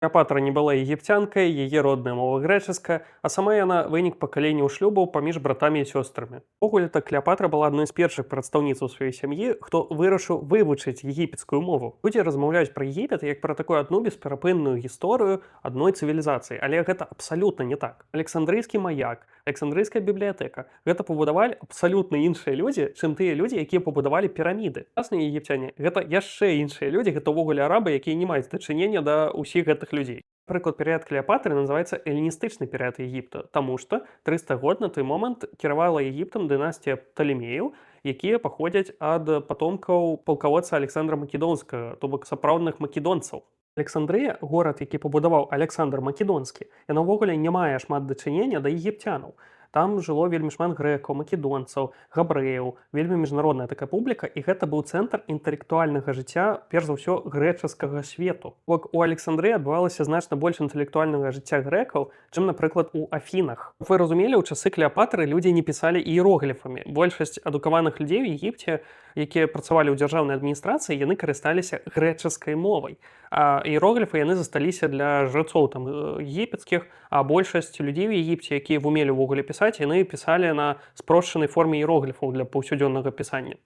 Клеапатра не была егіпцянкай, яе родная мова грэчаская, а сама яна вынік пакаленняў шлюбаў паміж братамі і сёстрамі. Увогуле-то Клеапатра была адной з першых прадстаўніцаў сваёй сям'і, хто вырашыў вывучыць егіпецкую мову. Людзі размаўляюць пра Егіпет як пра такую адну бесперапынную гісторыю адной цывілізацыі, але гэта абсалютна не так. Александрыйскі маяк, Александрыйская бібліятэка гэта пабудавалі абсалютна іншыя людзі, чым тыя людзі, якія пабудавалі піраміды. Сучасныя егіпцяне гэта яшчэ іншыя людзі, гэта ўвогуле арабы, якія не маюць дачынення да ўсіх гэтых людзей. Прыклад, перыяд Клеапатры называецца эліністычны перыяд Егіпта, таму што 300 год на той момант кіравала Егіптам дынастыя Пталемеяў, якія паходзяць ад патомкаў палкаводца Александра Македонскага, то бок сапраўдных македонцаў. Александрыя, горад, які пабудаваў Александр Македонскі, яна ўвогуле не мае шмат дачынення да егіпцянаў. Там жыло вельмі шмат грэкаў, македонцаў, габрэяў, вельмі міжнародная такая публіка, і гэта быў цэнтр інтэлектуальнага жыцця, перш за ўсё, грэчаскага свету. Бок у Александрыі адбывалася значна больш інтэлектуальнага жыцця грэкаў, чым, напрыклад, у Афінах. Вы разумелі, у часы Клеапатры людзі не пісалі іерогліфамі. Большасць адукаваных людзей у Егіпце, якія працавалі ў дзяржаўнай адміністрацыі, яны карысталіся грэчаскай мовай. А іерогліфы яны засталіся для жрацоў там егіпецкіх, а большасць людзей у Егіпце, якія вумелі ўвогуле пісаць, яны пісалі на спрошчанай форме іерогліфаў для паўсядзённага пісання.